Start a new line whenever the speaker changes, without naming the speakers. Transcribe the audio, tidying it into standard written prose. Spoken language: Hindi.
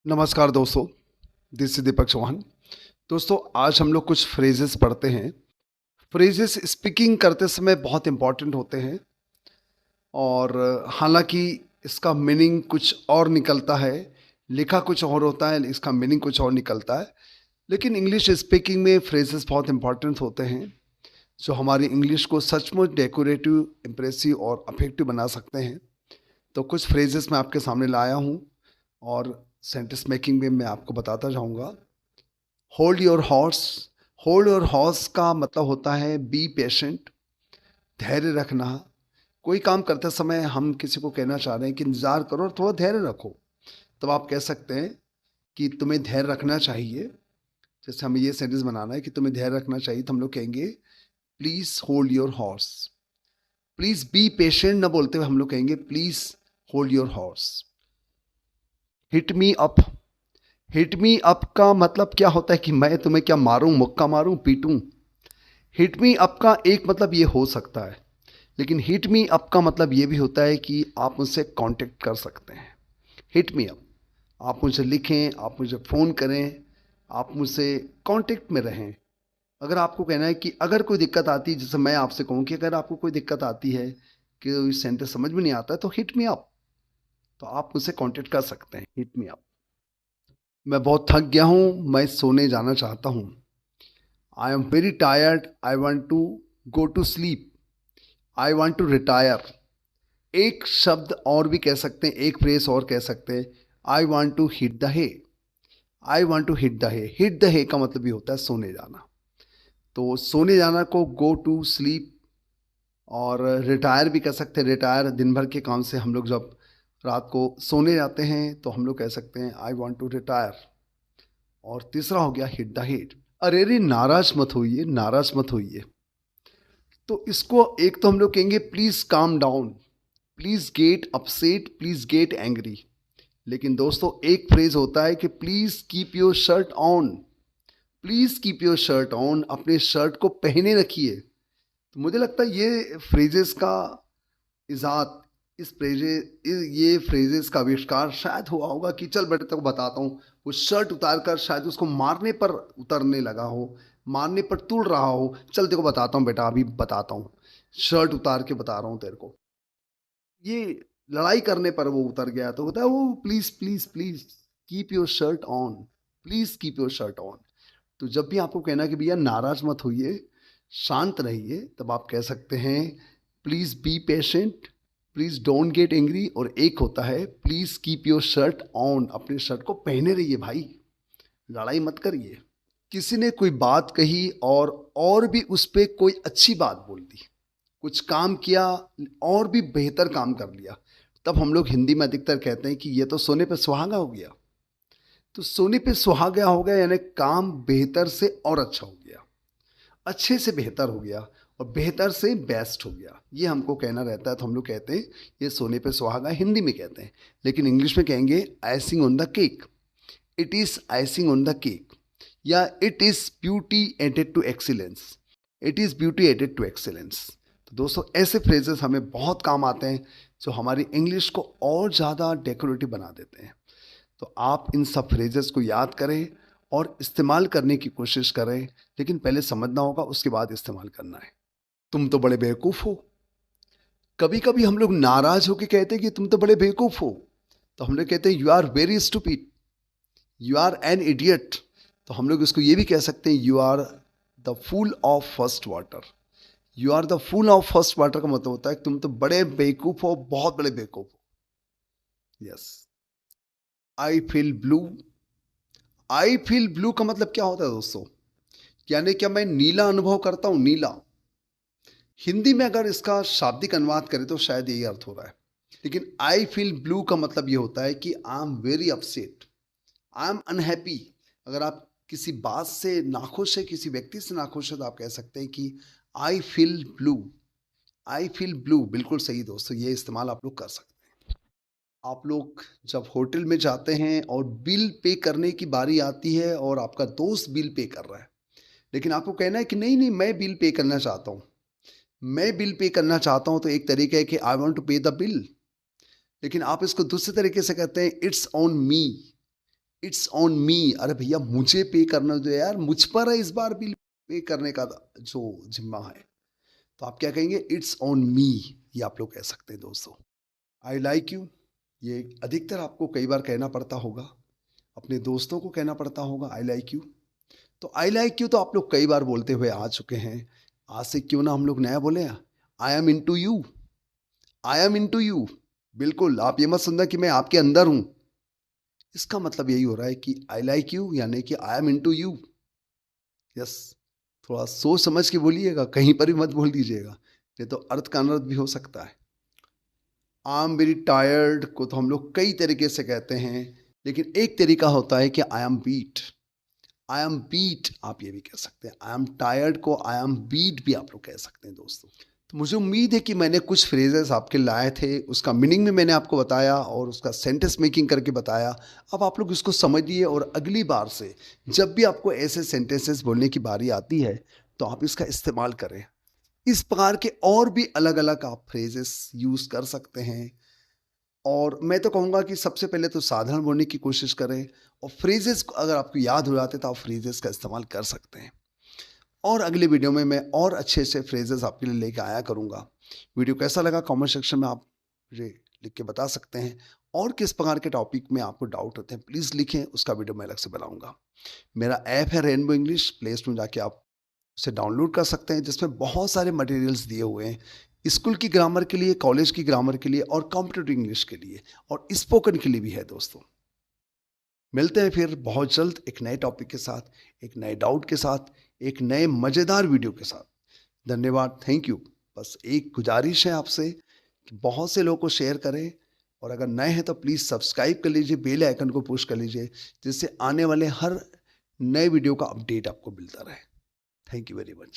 नमस्कार दोस्तों, दिस इज दीपक चौहान। दोस्तों, आज हम लोग कुछ फ्रेजेस पढ़ते हैं। फ्रेजेस स्पीकिंग करते समय बहुत इंपॉर्टेंट होते हैं और हालांकि इसका मीनिंग कुछ और निकलता है, लिखा कुछ और होता है, इसका मीनिंग कुछ और निकलता है। लेकिन इंग्लिश स्पीकिंग में फ्रेजेस बहुत इंपॉर्टेंट होते हैं जो हमारी इंग्लिश को सचमुच डेकोरेटिव, इम्प्रेसिव और अफेक्टिव बना सकते हैं। तो कुछ फ्रेजेस मैं आपके सामने लाया हूँ और सेंटेंस मेकिंग में मैं आपको बताता जाऊँगा। Hold your horse. Hold your horse का मतलब होता है बी पेशेंट, धैर्य रखना। कोई काम करते समय हम किसी को कहना चाह रहे हैं कि इंतज़ार करो और थोड़ा धैर्य रखो, तब आप कह सकते हैं कि तुम्हें धैर्य रखना चाहिए। जैसे हमें ये सेंटेंस बनाना है कि तुम्हें धैर्य रखना चाहिए, तो हम लोग कहेंगे please hold your horse. Please be patient न बोलते हुए हम लोग कहेंगे please hold your horse. Hit me up. Hit me up का मतलब क्या होता है कि मैं तुम्हें क्या मारूं, मुक्का मारूं, पीटूं। हिट मी अप का एक मतलब ये हो सकता है, लेकिन हिट मी अप का मतलब ये भी होता है कि आप मुझसे कांटेक्ट कर सकते हैं। हिट मी अप, आप मुझे लिखें, आप मुझे फ़ोन करें, आप मुझसे कांटेक्ट में रहें। अगर आपको कहना है कि अगर कोई दिक्कत आती है, जैसे मैं आपसे कहूँ कि अगर आपको कोई दिक्कत आती है कि सेंटेंस समझ में नहीं आता है, तो हिट मी अप, तो आप मुझसे कांटेक्ट कर सकते हैं। Hit me up. मैं बहुत थक गया हूँ, मैं सोने जाना चाहता हूँ। I am very tired, I want to go to sleep, I want to retire. एक शब्द और भी कह सकते हैं, एक फ्रेज और कह सकते हैं, I want to hit the hay. I want to hit the hay. Hit the hay का मतलब भी होता है सोने जाना। तो सोने जाना को गो टू स्लीप, और रिटायर भी कह सकते हैं। रिटायर, दिन भर के काम से हम लोग जब रात को सोने जाते हैं तो हम लोग कह सकते हैं आई वॉन्ट टू रिटायर। और तीसरा हो गया हिट द हेड। अरे रे, नाराज मत होइए, नाराज मत होइए। तो इसको एक तो हम लोग कहेंगे please calm down, please get upset, please get angry. लेकिन दोस्तों, एक फ्रेज होता है कि please keep your shirt on. Please keep your shirt on, अपने शर्ट को पहने रखिए। तो मुझे लगता है ये फ्रेजेस का इजाद, इस फ्रेजे ये फ्रेजेस का आविष्कार शायद हुआ होगा कि चल बेटे तेको बताता हूँ। वो शर्ट उतार कर शायद उसको मारने पर उतरने लगा हो, मारने पर तुड़ रहा हो। चल तेको बताता हूँ बेटा, अभी बताता हूँ, शर्ट उतार के बता रहा हूँ तेरे को। ये लड़ाई करने पर वो उतर गया, तो होता है वो please please please keep your shirt on, please keep your shirt on. तो जब भी आपको कहना कि भैया नाराज मत होइए, शांत रहिए, तब आप कह सकते हैं please be patient, please don't get angry. और एक होता है please keep your shirt on, अपने शर्ट को पहने रहिए भाई, लड़ाई मत करिए। किसी ने कोई बात कही और भी उस पर कोई अच्छी बात बोल दी, कुछ काम किया और भी बेहतर काम कर लिया, तब हम लोग हिंदी में अधिकतर कहते हैं कि ये तो सोने पे सुहागा हो गया। तो सोने पे सुहागा हो गया यानी काम बेहतर से और अच्छा हो गया, अच्छे से बेहतर हो गया, और बेहतर से बेस्ट हो गया, ये हमको कहना रहता है। तो हम लोग कहते हैं ये सोने पे सुहागा, हिंदी में कहते हैं। लेकिन इंग्लिश में कहेंगे icing on the cake. It is icing on the cake, या it is beauty added to excellence. It is beauty added to excellence. तो दोस्तों, ऐसे फ्रेजेस हमें बहुत काम आते हैं जो हमारी इंग्लिश को और ज़्यादा डेकोरेटिव बना देते हैं। तो आप इन सब फ्रेजेस को याद करें और इस्तेमाल करने की कोशिश करें, लेकिन पहले समझना होगा, उसके बाद इस्तेमाल करना है। तुम तो बड़े बेवकूफ़ हो। कभी कभी हम लोग नाराज होकर कहते हैं कि तुम तो बड़े बेवकूफ़ हो, तो हम लोग कहते हैं you are very stupid, you are an idiot. तो हम लोग इसको ये भी कह सकते हैं you are the fool of first water. You are the fool of first water का मतलब होता है तुम तो बड़े बेवकूफ़ हो, बहुत बड़े बेवकूफ़ हो। Yes. I feel blue. I feel blue का मतलब क्या होता है दोस्तों? यानी क्या मैं नीला अनुभव करता हूं, नीला। हिंदी में अगर इसका शाब्दिक अनुवाद करें तो शायद यही अर्थ हो रहा है, लेकिन आई फील ब्लू का मतलब ये होता है कि I am very upset, I am unhappy. अगर आप किसी बात से नाखुश है, किसी व्यक्ति से नाखुश है, तो आप कह सकते हैं कि I feel blue. I feel blue बिल्कुल सही दोस्तों, ये इस्तेमाल आप लोग कर सकते हैं। आप लोग जब होटल में जाते हैं और बिल पे करने की बारी आती है और आपका दोस्त बिल पे कर रहा है, लेकिन आपको कहना है कि नहीं नहीं, मैं बिल पे करना चाहता हूँ, मैं बिल पे करना चाहता हूँ, तो एक तरीका है कि आई वॉन्ट टू पे द बिल। लेकिन आप इसको दूसरे तरीके से कहते हैं it's on me, it's on me. अरे भैया मुझे पे करना दो यार, मुझ पर है इस बार बिल पे करने का जो जिम्मा है। तो आप क्या कहेंगे? इट्स ऑन मी, ये आप लोग कह सकते हैं दोस्तों। आई लाइक यू, ये अधिकतर आपको कई बार कहना पड़ता होगा, अपने दोस्तों को कहना पड़ता होगा आई लाइक यू। तो आई लाइक यू तो आप लोग कई बार बोलते हुए आ चुके हैं। आज से क्यों ना हम लोग नया बोले, I am into you. I am into you, बिल्कुल आप ये मत समझना कि मैं आपके अंदर हूं। इसका मतलब यही हो रहा है कि आई लाइक यू यानी कि I am into you. Yes, थोड़ा सोच समझ के बोलिएगा, कहीं पर भी मत बोल दीजिएगा, नहीं तो अर्थ का अनर्थ भी हो सकता है। आई एम वेरी टायर्ड को तो हम लोग कई तरीके से कहते हैं, लेकिन एक तरीका होता है कि I am beat. I am beat आप ये भी कह सकते हैं। आई एम टायर्ड को आई एम बीट भी आप लोग कह सकते हैं दोस्तों। तो मुझे उम्मीद है कि मैंने कुछ फ्रेजेस आपके लाए थे, उसका मीनिंग भी मैंने आपको बताया और उसका सेंटेंस मेकिंग करके बताया। अब आप लोग इसको समझिए और अगली बार से जब भी आपको ऐसे सेंटेंसेस बोलने की बारी आती है तो आप इसका इस्तेमाल करें। इस प्रकार के और भी अलग अलग आप फ्रेजेस यूज़ कर सकते हैं। और मैं तो कहूँगा कि सबसे पहले तो साधारण बोलने की कोशिश करें, और फ्रेजेस अगर आपको याद हो जाते तो आप फ्रेजेस का इस्तेमाल कर सकते हैं। और अगले वीडियो में मैं और अच्छे अच्छे फ्रेजेस आपके लिए लेके आया करूँगा। वीडियो कैसा लगा कमेंट सेक्शन में आप मुझे लिख के बता सकते हैं। और किस प्रकार के टॉपिक में आपको डाउट होते हैं प्लीज़ लिखें, उसका वीडियो मैं अलग से बनाऊँगा। मेरा ऐप है रेनबो इंग्लिश, प्ले स्टोर में जाके आप उसे डाउनलोड कर सकते हैं, जिसमें बहुत सारे मटेरियल्स दिए हुए हैं, स्कूल की ग्रामर के लिए, कॉलेज की ग्रामर के लिए और कॉम्पिटेटिव इंग्लिश के लिए और स्पोकन के लिए भी है दोस्तों। मिलते हैं फिर बहुत जल्द एक नए टॉपिक के साथ, एक नए डाउट के साथ, एक नए मज़ेदार वीडियो के साथ। धन्यवाद, थैंक यू। बस एक गुजारिश है आपसे कि बहुत से लोगों को शेयर करें, और अगर नए हैं तो प्लीज़ सब्सक्राइब कर लीजिए, बेल आइकन को पुश कर लीजिए, जिससे आने वाले हर नए वीडियो का अपडेट आपको मिलता रहे। Thank you very much.